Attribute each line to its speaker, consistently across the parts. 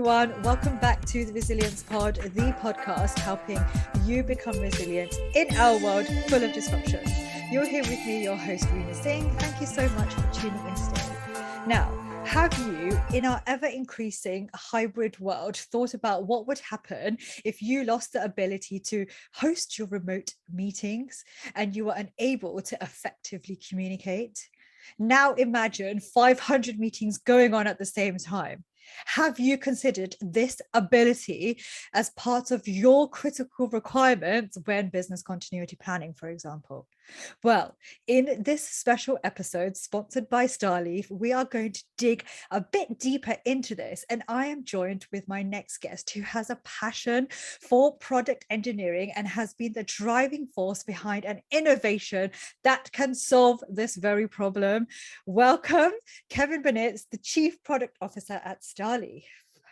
Speaker 1: everyone. Welcome back to the Resilience Pod, the podcast helping you become resilient in our world full of disruptions. You're here with me, your host, Reena Singh. Thank you so much for tuning in today. Now, have you, in our ever-increasing hybrid world, thought about what would happen if you lost the ability to host your remote meetings and you were unable to effectively communicate? Now imagine 500 meetings going on at the same time. Have you considered this ability as part of your critical requirements when business continuity planning, for example? Well, in this special episode sponsored by StarLeaf, we are going to dig a bit deeper into this. And I am joined with my next guest who has a passion for product engineering and has been the driving force behind an innovation that can solve this very problem. Welcome, Kevin Bernitz, the Chief Product Officer at StarLeaf.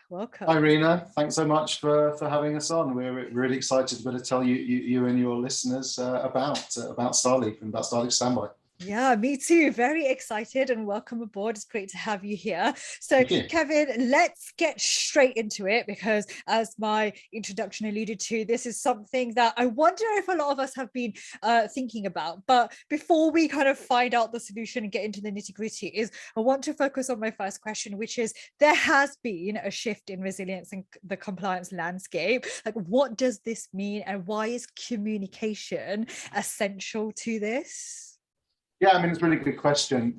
Speaker 1: Welcome.
Speaker 2: Hi, Reena. Thanks so much for having us on. We're really excited to be able to tell you and your listeners about StarLeaf and about StarLeaf Standby.
Speaker 1: Yeah, me too. Very excited and welcome aboard. It's great to have you here. So, Kevin, let's get straight into it because, as my introduction alluded to, this is something that I wonder if a lot of us have been thinking about. But before we kind of find out the solution and get into the nitty-gritty, I want to focus on my first question, which is there has been a shift in resilience in the compliance landscape. Like, what does this mean and why is communication essential to this?
Speaker 2: Yeah, I mean, it's a really good question.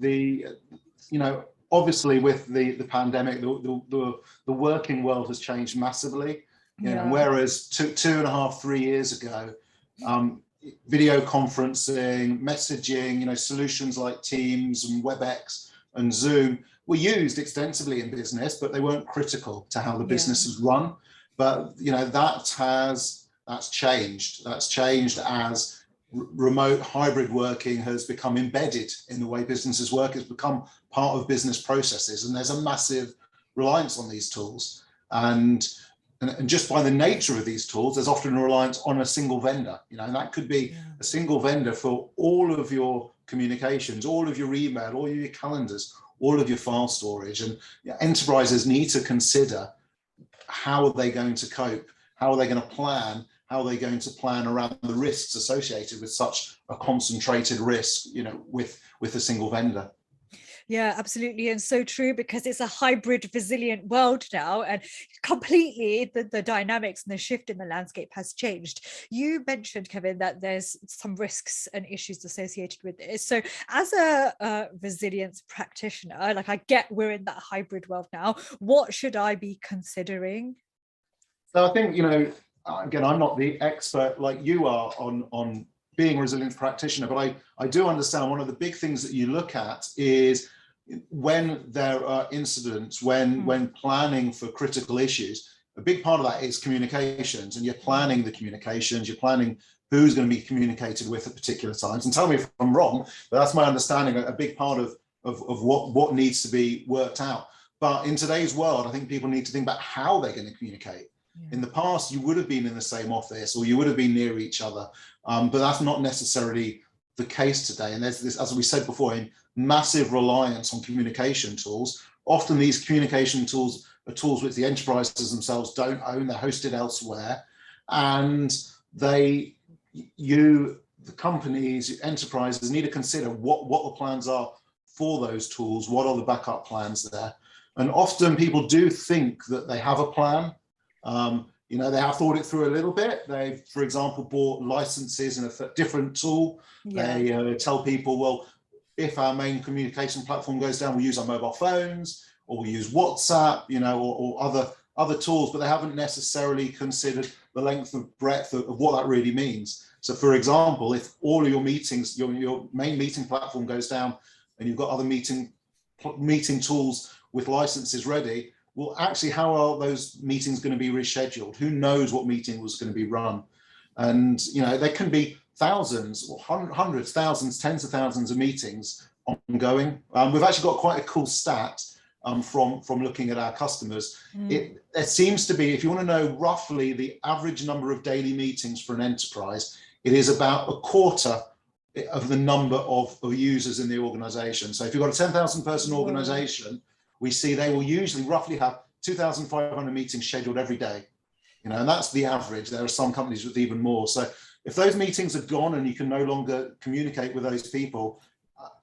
Speaker 2: Obviously with the pandemic, the working world has changed massively. You know, whereas 2.5, 3 years ago, video conferencing, messaging, solutions like Teams and WebEx and Zoom were used extensively in business, but they weren't critical to how the business is run. But that's changed. That's changed as remote hybrid working has become embedded in the way businesses work. It's become part of business processes, and there's a massive reliance on these tools. And just by the nature of these tools, there's often a reliance on a single vendor, and that could be a single vendor for all of your communications, all of your email, all of your calendars, all of your file storage. And enterprises need to consider how are they going to cope, how are they going to plan, how are they going to plan around the risks associated with such a concentrated risk, with a single vendor.
Speaker 1: Yeah, absolutely. And so true, because it's a hybrid resilient world now, and completely the dynamics and the shift in the landscape has changed. You mentioned, Kevin, that there's some risks and issues associated with this. So as a resilience practitioner, I get we're in that hybrid world now. What should I be considering?
Speaker 2: So I think, again, I'm not the expert like you are on being a resilience practitioner, but I do understand one of the big things that you look at is when there are incidents, when planning for critical issues, a big part of that is communications, and you're planning the communications, you're planning who's going to be communicated with at particular times. And tell me if I'm wrong, but that's my understanding, a big part of what needs to be worked out. But in today's world, I think people need to think about how they're going to communicate. In the past, you would have been in the same office or you would have been near each other, but that's not necessarily the case today. And there's this, as we said before, a massive reliance on communication tools. Often these communication tools are tools which the enterprises themselves don't own, they're hosted elsewhere. And the companies, enterprises need to consider what the plans are for those tools, what are the backup plans there. And often people do think that they have a plan. They have thought it through a little bit. They've, for example, bought licenses in a different tool. They tell people, well, if our main communication platform goes down, we'll use our mobile phones, or we'll use WhatsApp, or other tools, but they haven't necessarily considered the length and breadth of what that really means. So, for example, if all of your meetings, your main meeting platform goes down, and you've got other meeting tools with licenses ready, well, actually, how are those meetings going to be rescheduled? Who knows what meeting was going to be run? And, there can be thousands or hundreds, thousands, tens of thousands of meetings ongoing. We've actually got quite a cool stat from looking at our customers. It seems to be, if you want to know roughly the average number of daily meetings for an enterprise, it is about a quarter of the number of users in the organization. So if you've got a 10,000 person organization, we see they will usually roughly have 2,500 meetings scheduled every day, and that's the average. There are some companies with even more. So if those meetings are gone and you can no longer communicate with those people,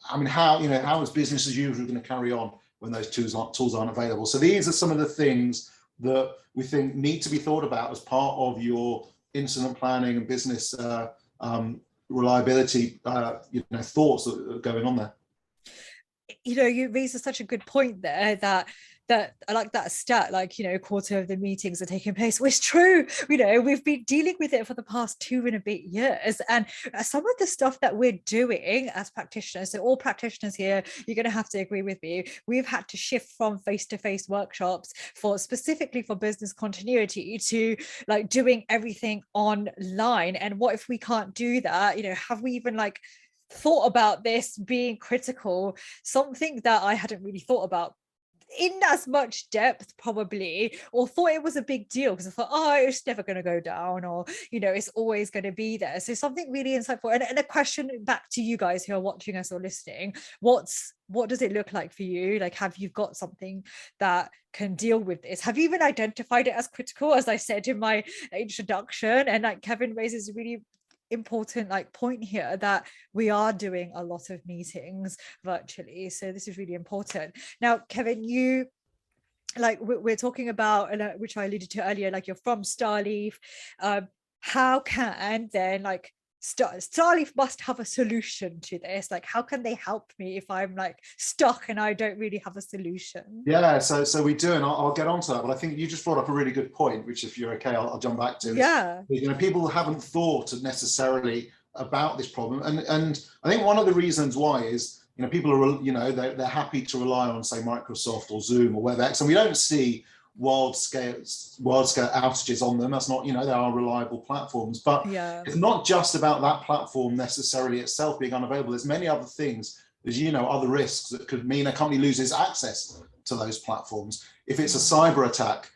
Speaker 2: I mean, how is business as usual going to carry on when those tools aren't available? So these are some of the things that we think need to be thought about as part of your incident planning and business reliability, thoughts that are going on there.
Speaker 1: You raised such a good point there, that I like that stat, like, a quarter of the meetings are taking place, which is true. We've been dealing with it for the past 2 and a bit years, and some of the stuff that we're doing as practitioners, so all practitioners here, you're going to have to agree with me, we've had to shift from face-to-face workshops specifically for business continuity to like doing everything online. And what if we can't do that? Have we even thought about this being critical? Something that I hadn't really thought about in as much depth probably, or thought it was a big deal because I thought, it's never going to go down, or it's always going to be there. So something really insightful, and a question back to you guys who are watching us or listening: what does it look like for you? Like, have you got something that can deal with this? Have you even identified it as critical, as I said in my introduction? And like Kevin raises a really important point here, that we are doing a lot of meetings virtually, so this is really important. Now, Kevin, you we're talking about, which I alluded to earlier, you're from StarLeaf. How can then StarLeaf must have a solution to this? How can they help me if I'm stuck and I don't really have a solution?
Speaker 2: Yeah, so we do, and I'll get onto that. But I think you just brought up a really good point, which, if you're okay, I'll jump back to.
Speaker 1: Yeah.
Speaker 2: People haven't thought necessarily about this problem, and I think one of the reasons why is people are they're happy to rely on, say, Microsoft or Zoom or WebEx, and we don't see wild scale outages on them. That's not, they are reliable platforms, but it's not just about that platform necessarily itself being unavailable. There's many other things, as other risks that could mean a company loses access to those platforms. If it's a cyber attack,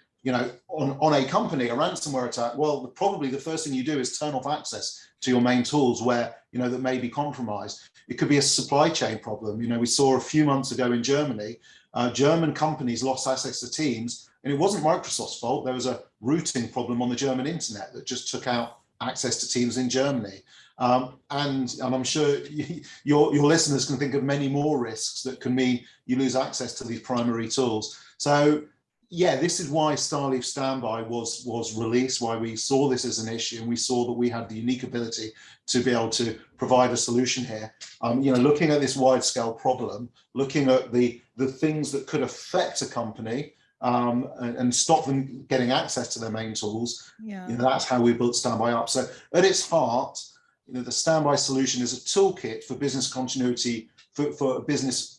Speaker 2: on a company, a ransomware attack, well, probably the first thing you do is turn off access to your main tools where, that may be compromised. It could be a supply chain problem. We saw a few months ago in Germany, German companies lost access to Teams. And it wasn't Microsoft's fault. There was a routing problem on the German internet that just took out access to Teams in Germany. And I'm sure your listeners can think of many more risks that can mean you lose access to these primary tools. So yeah, this is why StarLeaf Standby was released, why we saw this as an issue, and we saw that we had the unique ability to be able to provide a solution here. Looking at this wide scale problem, looking at the things that could affect a company, and stop them getting access to their main tools. That's how we built Standby up. So at its heart, the Standby solution is a toolkit for business continuity, for business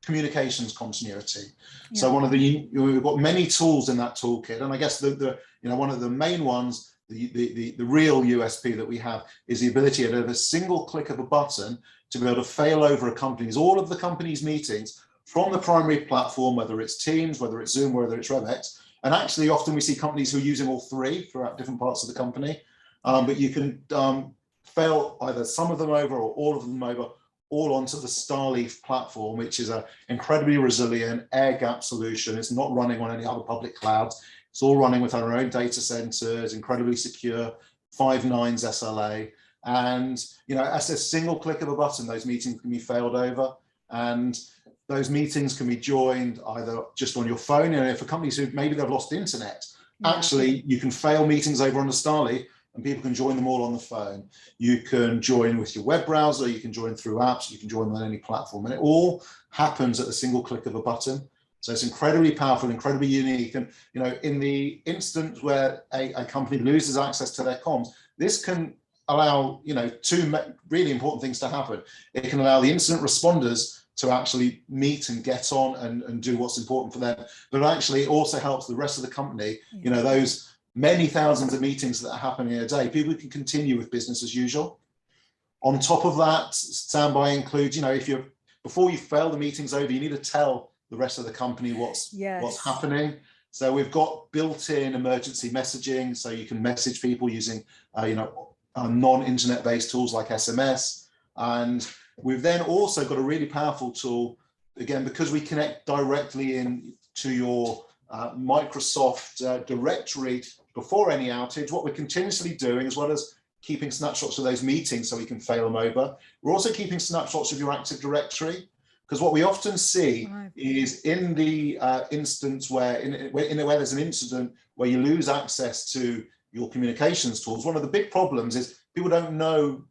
Speaker 2: communications continuity. So we've got many tools in that toolkit, and I guess the one of the main ones, the real USP that we have, is the ability at a single click of a button to be able to fail over all of the company's meetings from the primary platform, whether it's Teams, whether it's Zoom, whether it's WebEx. And actually, often we see companies who are using all three throughout different parts of the company. But you can fail either some of them over or all of them over, all onto the StarLeaf platform, which is an incredibly resilient air-gap solution. It's not running on any other public clouds. It's all running with our own data centers, incredibly secure, 5 nines SLA. And as a single click of a button, those meetings can be failed over. And those meetings can be joined either just on your phone, for companies who maybe they've lost internet. Actually, you can fail meetings over on the StarLeaf and people can join them all on the phone. You can join with your web browser, you can join through apps, you can join on any platform, and it all happens at a single click of a button. So it's incredibly powerful, incredibly unique. And in the instance where a company loses access to their comms, this can allow 2 really important things to happen. It can allow the incident responders to actually meet and get on and do what's important for them. But actually it also helps the rest of the company, those many thousands of meetings that are happening a day, people can continue with business as usual. On top of that, Standby includes, before you fail the meetings over, you need to tell the rest of the company what's happening. So we've got built-in emergency messaging, so you can message people using, non-internet based tools like SMS. And we've then also got a really powerful tool, again, because we connect directly in to your Microsoft directory before any outage. What we're continuously doing, as well as keeping snapshots of those meetings so we can fail them over, we're also keeping snapshots of your Active Directory, because what we often see is in the instance where there's an incident where you lose access to your communications tools, one of the big problems is people don't know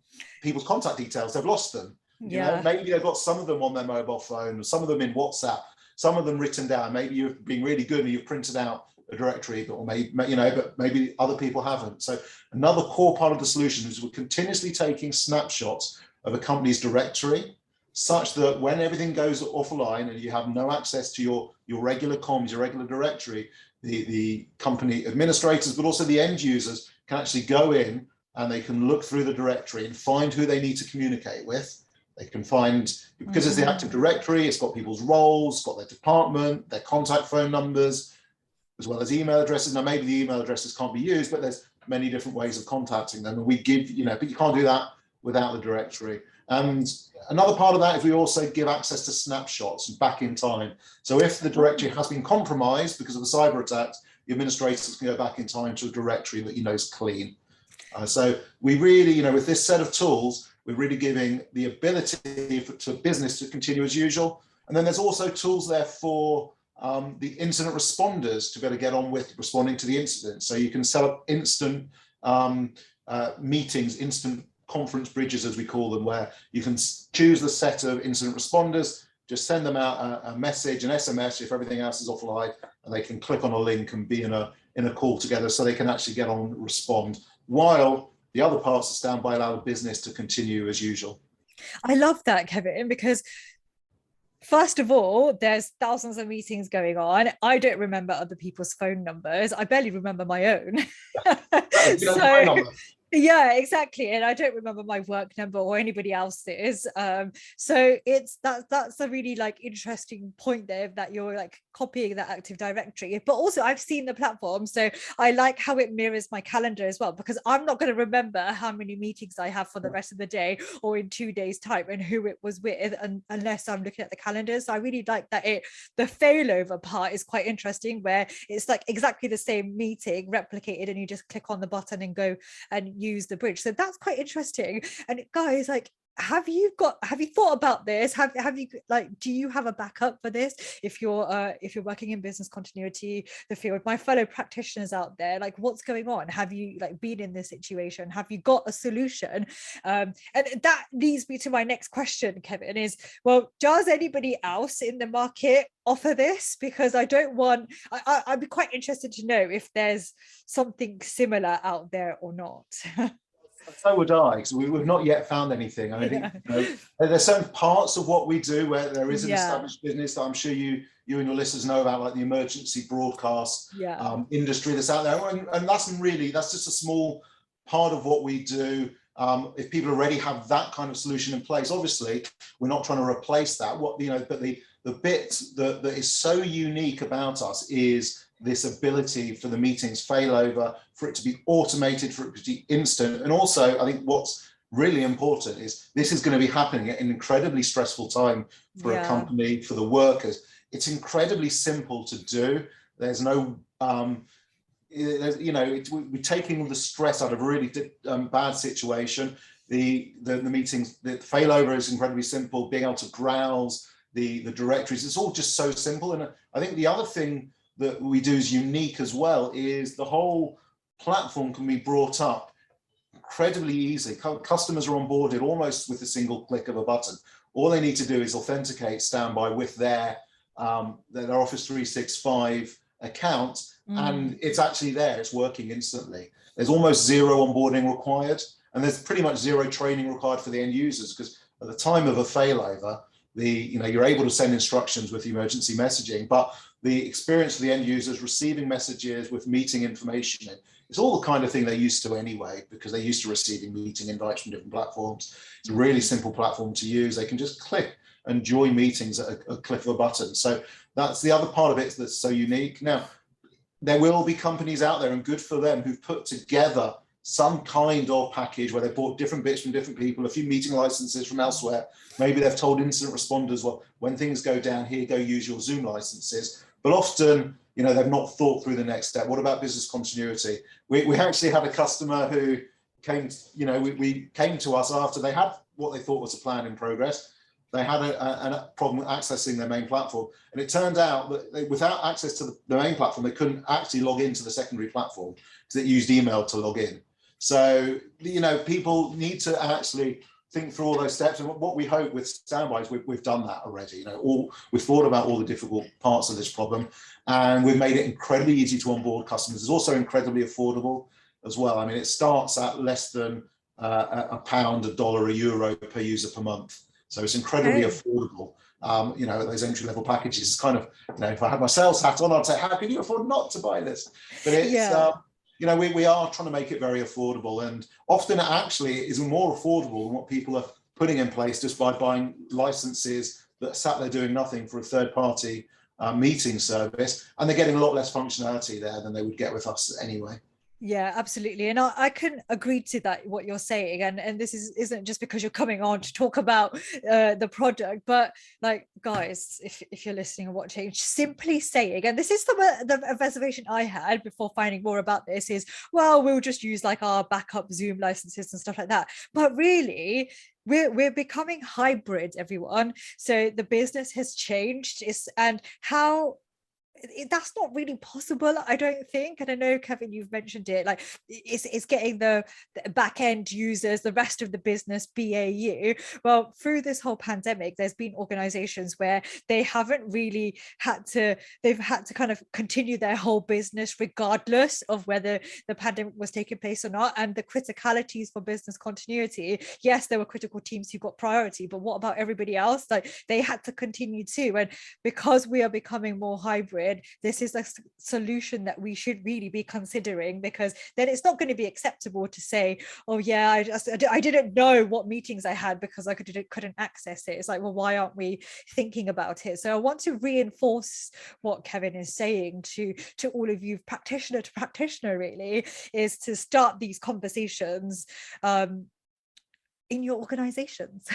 Speaker 2: people's contact details. They've lost them. You know, maybe they've got some of them on their mobile phone, some of them in WhatsApp, some of them written down. Maybe you've been really good and you've printed out a directory, but maybe other people haven't. So another core part of the solution is we're continuously taking snapshots of a company's directory, such that when everything goes offline and you have no access to your regular comms, your regular directory, the company administrators, but also the end users can actually go in and they can look through the directory and find who they need to communicate with. They can find, because it's the Active Directory, it's got people's roles, it's got their department, their contact phone numbers, as well as email addresses. Now, maybe the email addresses can't be used, but there's many different ways of contacting them. And we give, but you can't do that without the directory. And another part of that is we also give access to snapshots back in time. So if the directory has been compromised because of a cyber attack, the administrators can go back in time to a directory that is clean. So we really, with this set of tools, we're really giving the ability to business to continue as usual. And then there's also tools there for the incident responders to be able to get on with responding to the incident. So you can set up instant meetings, instant conference bridges, as we call them, where you can choose the set of incident responders, just send them out a message, an SMS, if everything else is offline, and they can click on a link and be in a call together, so they can actually get on and respond, while the other parts of standby allow the business to continue as usual.
Speaker 1: I love that, Kevin, because first of all, there's thousands of meetings going on. I don't remember other people's phone numbers. I barely remember my own. Yeah, exactly. And I don't remember my work number or anybody else's. So that's a really interesting point there, that you're copying that Active Directory. But also I've seen the platform, so I like how it mirrors my calendar as well, because I'm not going to remember how many meetings I have for the rest of the day or in 2 days' time and who it was with, unless I'm looking at the calendar. So I really like that the failover part is quite interesting, where it's exactly the same meeting replicated and you just click on the button and go and use the bridge. So that's quite interesting. And guys, have you thought about this? Have you do you have a backup for this if you're working in business continuity, the field? My fellow practitioners out there, what's going on? Have you been in this situation? Have you got a solution? And that leads me to my next question, Kevin, is, well, does anybody else in the market offer this? Because I'd be quite interested to know if there's something similar out there or not.
Speaker 2: So would I, because we've not yet found anything. I think there's certain parts of what we do where there is an established business that I'm sure you and your listeners know about, like the emergency broadcast industry that's out there, and that's just a small part of what we do. If people already have that kind of solution in place, obviously we're not trying to replace that. But the bit that is so unique about us is this ability for the meetings failover, for it to be automated, for it to be instant. And also, I think what's really important is this is going to be happening at an incredibly stressful time for a company, for the workers. It's incredibly simple to do. There's no, we're taking the stress out of a really bad situation. The meetings, the failover is incredibly simple, being able to browse the directories. It's all just so simple. And I think the other thing that we do is unique as well is the whole platform can be brought up incredibly easily. Customers are onboarded almost with a single click of a button. All they need to do is authenticate standby with their Office 365 account, and it's actually there. It's working instantly. There's almost zero onboarding required, and there's pretty much zero training required for the end users, because at the time of a failover, you're able to send instructions with emergency messaging, but the experience for the end users receiving messages with meeting information, it's all the kind of thing they're used to anyway, because they're used to receiving meeting invites from different platforms. It's a really simple platform to use. They can just click and join meetings at a click of a button. So that's the other part of it that's so unique. Now, there will be companies out there, and good for them, who've put together some kind of package where they bought different bits from different people, a few meeting licenses from elsewhere. Maybe they've told incident responders, well, when things go down here, go use your Zoom licenses. But often you know, they've not thought through the next step. What about business continuity? We actually had a customer who came, you know, we came to us after they had what they thought was a plan in progress. They had a problem accessing their main platform, and it turned out that without access to the main platform, they couldn't actually log into the secondary platform because it used email to log in. So, you know, people need to actually think through all those steps. And what we hope with Standby is we've done that already. You know, we've thought about all the difficult parts of this problem, and we've made it incredibly easy to onboard customers. It's also incredibly affordable as well. I mean, it starts at less than a pound, a dollar, a euro per user per month. So it's incredibly affordable. You know, those entry level packages. It's kind of, you know, if I had my sales hat on, I'd say, how can you afford not to buy this? But it's, you know, we are trying to make it very affordable, and often it actually is more affordable than what people are putting in place just by buying licenses that sat there doing nothing for a third party meeting service, and they're getting a lot less functionality there than they would get with us anyway.
Speaker 1: Yeah, absolutely. And I can agree to that, what you're saying. And this isn't just because you're coming on to talk about the product, but like, guys, if you're listening and watching, simply saying, and this is the reservation I had before finding more about this is, well, we'll just use like our backup Zoom licenses and stuff like that. But really, we're becoming hybrid, everyone. So the business has changed, and how that's not really possible, I don't think. And I know, Kevin, you've mentioned it, like it's getting the back end users, the rest of the business BAU. Well, through this whole pandemic, there's been organizations where they haven't really they've had to kind of continue their whole business regardless of whether the pandemic was taking place or not. And the criticalities for business continuity, yes, there were critical teams who got priority, but what about everybody else? Like, they had to continue too. And because we are becoming more hybrid, this is a solution that we should really be considering, because then it's not going to be acceptable to say, oh yeah, I didn't know what meetings I had because I couldn't access it. It's like, well, why aren't we thinking about it? So I want to reinforce what Kevin is saying to all of you, practitioner to practitioner, really, is to start these conversations in your organizations.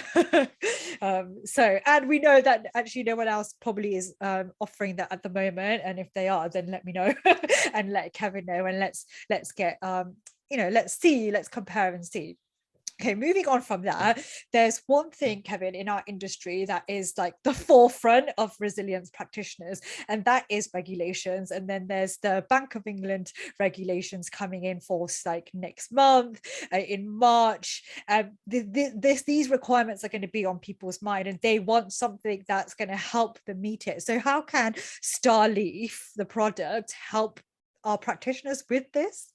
Speaker 1: And we know that actually no one else probably is offering that at the moment, and if they are, then let me know and let Kevin know, and let's get let's compare and see. Okay, moving on from that, there's one thing, Kevin, in our industry that is like the forefront of resilience practitioners, and that is regulations. And then there's the Bank of England regulations coming in force like next month, in March. These requirements are going to be on people's mind, and they want something that's going to help them meet it. So how can StarLeaf, the product, help our practitioners with this?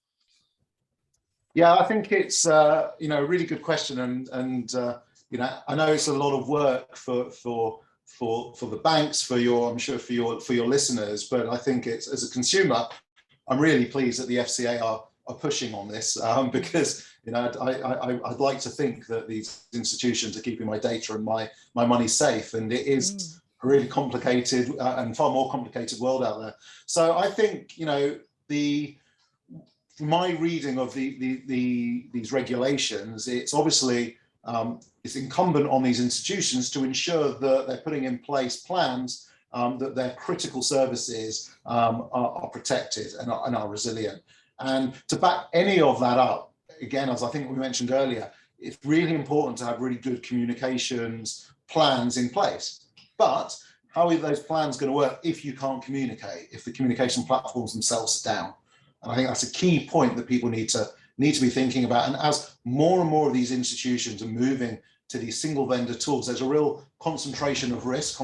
Speaker 2: Yeah, I think it's a really good question, and I know it's a lot of work for the banks, I'm sure for your listeners, but I think it's, as a consumer, I'm really pleased that the FCA are pushing on this, because I'd like to think that these institutions are keeping my data and my money safe, and it is a really complicated and far more complicated world out there. So I think my reading of these regulations, it's obviously it's incumbent on these institutions to ensure that they're putting in place plans that their critical services are protected and are resilient. And to back any of that up, again, as I think we mentioned earlier, it's really important to have really good communications plans in place. But how are those plans going to work if you can't communicate, if the communication platforms themselves are down? And I think that's a key point that people need to be thinking about. And as more and more of these institutions are moving to these single vendor tools, there's a real concentration risk,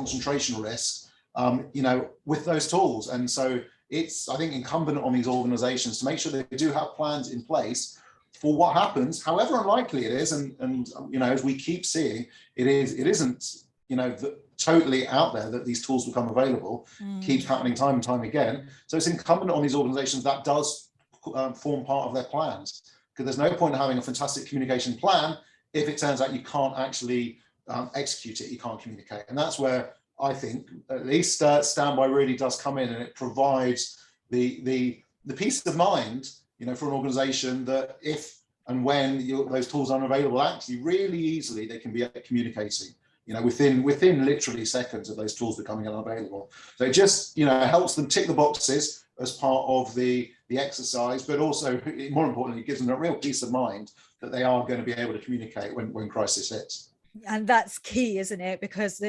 Speaker 2: with those tools. And so it's, I think, incumbent on these organizations to make sure they do have plans in place for what happens, however unlikely it is. And as we keep seeing, it isn't, totally out there that these tools become available, keeps happening time and time again. So it's incumbent on these organizations that does form part of their plans, because there's no point in having a fantastic communication plan if it turns out you can't actually execute it, you can't communicate. And that's where I think at least Standby really does come in, and it provides the peace of mind, for an organization that if and when those tools aren't available, actually really easily they can be communicating within literally seconds of those tools becoming unavailable. So it just, helps them tick the boxes as part of the exercise, but also, more importantly, it gives them a real peace of mind that they are going to be able to communicate when crisis hits.
Speaker 1: And that's key, isn't it? Because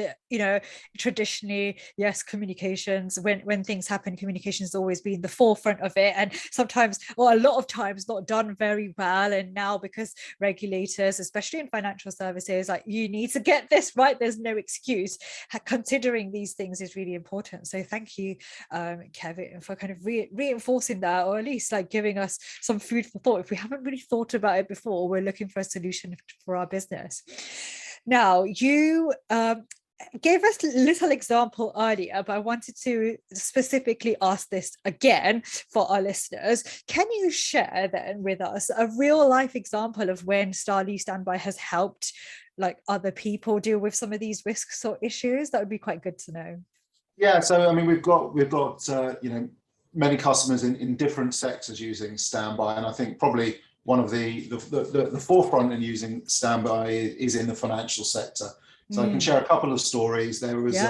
Speaker 1: traditionally, yes, communications, when things happen, communication has always been the forefront of it, and sometimes, or a lot of times, not done very well. And now, because regulators, especially in financial services, like, you need to get this right, there's no excuse, considering these things is really important. So thank you, Kevin, for kind of reinforcing that, or at least like giving us some food for thought. If we haven't really thought about it before, we're looking for a solution for our business. Now, you gave us a little example earlier, but I wanted to specifically ask this again for our listeners. Can you share then with us a real life example of when StarLeaf Standby has helped like other people deal with some of these risks or issues? That would be quite good to know.
Speaker 2: Yeah, so I mean, we've got many customers in different sectors using Standby, and I think probably one of the forefront in using Standby is in the financial sector. So I can share a couple of stories. There was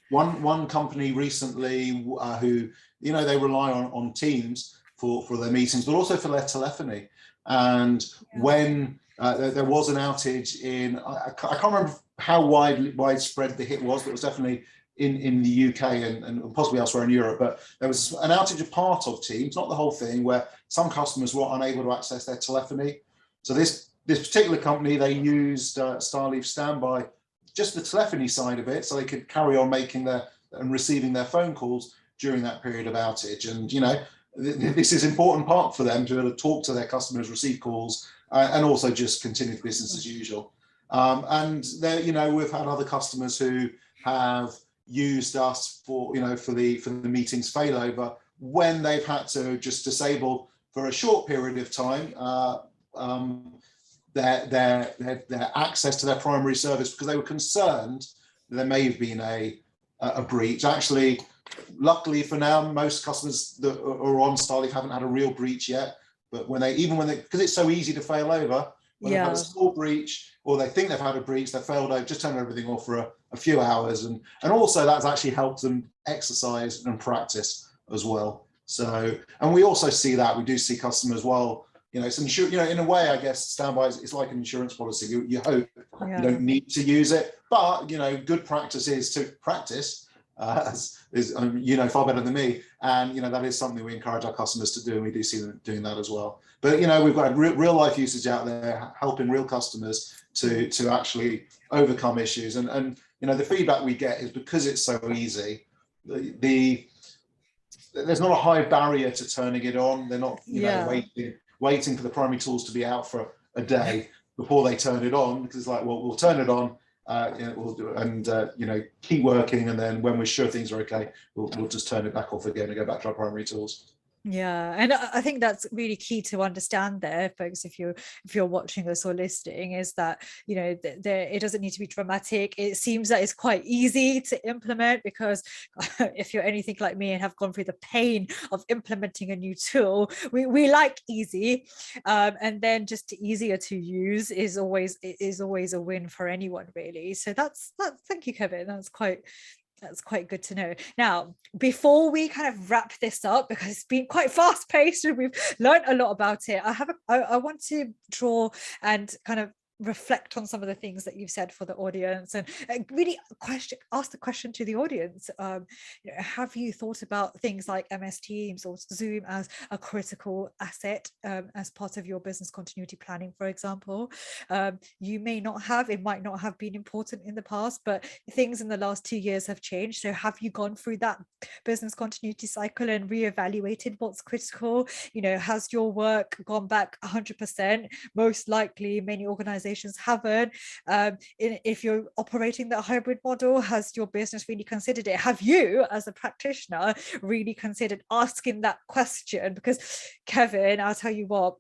Speaker 2: one company recently who, they rely on Teams for their meetings, but also for their telephony. And when there was an outage I can't remember how widespread the hit was, but it was definitely in the UK and possibly elsewhere in Europe, but there was an outage of part of Teams, not the whole thing, where some customers were unable to access their telephony. So this particular company, they used StarLeaf Standby, just the telephony side of it, so they could carry on making and receiving their phone calls during that period of outage. And this is an important part for them to be able to talk to their customers, receive calls, and also just continue business as usual. And there, we've had other customers who have used us for the meetings failover when they've had to just disable for a short period of time their access to their primary service, because they were concerned that there may have been a breach. Actually, luckily for now, most customers that are on StarLeaf haven't had a real breach yet. But because it's so easy to fail over, when they've had a small breach, or they think they've had a breach, they failed over, just turn everything off for a few hours, and also that's actually helped them exercise and practice as well. So, and we also see that we do see customers, it's in a way, I guess Standby is like an insurance policy. You hope you don't need to use it, but good practice is to practice, far better than me, and that is something we encourage our customers to do, and we do see them doing that as well. But we've got real life usage out there helping real customers to actually overcome issues, and the feedback we get is because it's so easy, there's not a high barrier to turning it on. They're not waiting for the primary tools to be out for a day before they turn it on, because it's like, well, we'll turn it on, we'll do it, and keep working, and then when we're sure things are okay, we'll just turn it back off again and go back to our primary tools.
Speaker 1: Yeah, and I think that's really key to understand there, folks, if you're watching us or listening, is that it doesn't need to be dramatic. It seems that it's quite easy to implement, because if you're anything like me and have gone through the pain of implementing a new tool, we like easy, and then just easier to use is always a win for anyone, really. So that's thank you, Kevin. That's quite good to know. Now, before we kind of wrap this up, because it's been quite fast paced and we've learned a lot about it, I want to draw and kind of reflect on some of the things that you've said for the audience, and really ask the question to the audience. Have you thought about things like MS Teams or Zoom as a critical asset as part of your business continuity planning, for example? You may not have, it might not have been important in the past, but things in the last 2 years have changed. So have you gone through that business continuity cycle and reevaluated what's critical? Has your work gone back 100%? Most likely many organizations haven't. If you're operating that hybrid model, has your business really considered it? Have you, as a practitioner, really considered asking that question? Because Kevin, I'll tell you what,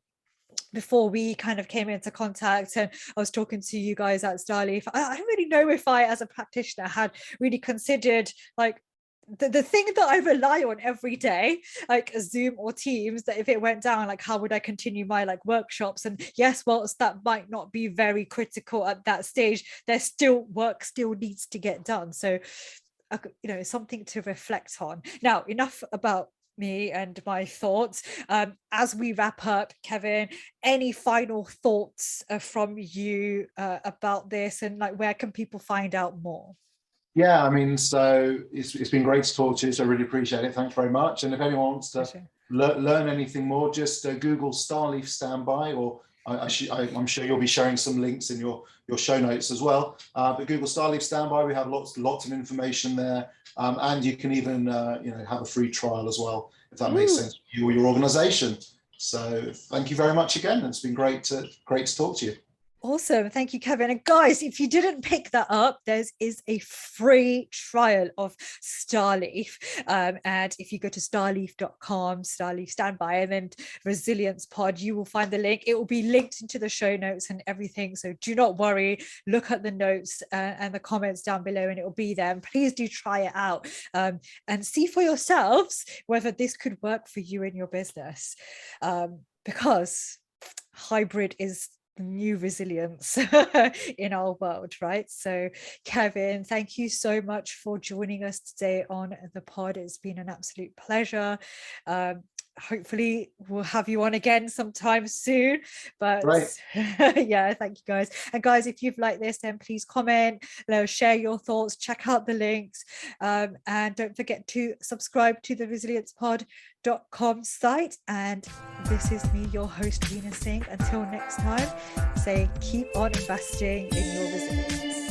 Speaker 1: before we kind of came into contact and I was talking to you guys at StarLeaf, I don't really know if I, as a practitioner, had really considered like the thing that I rely on every day, like Zoom or Teams, that if it went down, like how would I continue my like workshops? And yes, whilst that might not be very critical at that stage, there's still work still needs to get done. So, you know, something to reflect on. Now, enough about me and my thoughts. As we wrap up, Kevin, any final thoughts from you about this, and like where can people find out more?
Speaker 2: Yeah, I mean, so it's been great to talk to you. So I really appreciate it. Thanks very much. And if anyone wants to learn anything more, just Google StarLeaf Standby, or I'm sure you'll be sharing some links in your show notes as well. But Google StarLeaf Standby, we have lots of information there, and you can even have a free trial as well, if that makes sense for you or your organization. So thank you very much again. It's been great to talk to you.
Speaker 1: Awesome. Thank you, Kevin. And guys, if you didn't pick that up, there is a free trial of StarLeaf. And if you go to starleaf.com, StarLeaf Standby, and then Resilience Pod, you will find the link. It will be linked into the show notes and everything. So do not worry. Look at the notes and the comments down below, and it will be there. And please do try it out and see for yourselves whether this could work for you in your business. Because hybrid is new resilience in our world, right? So Kevin, thank you so much for joining us today on the pod. It's been an absolute pleasure. Hopefully we'll have you on again sometime soon, but yeah, thank you guys. And guys, if you've liked this, then please comment, share your thoughts, check out the links, and don't forget to subscribe to the RESILIENCEPOD.com site. And this is me, your host, Rena Singh. Until next time, say keep on investing in your resilience.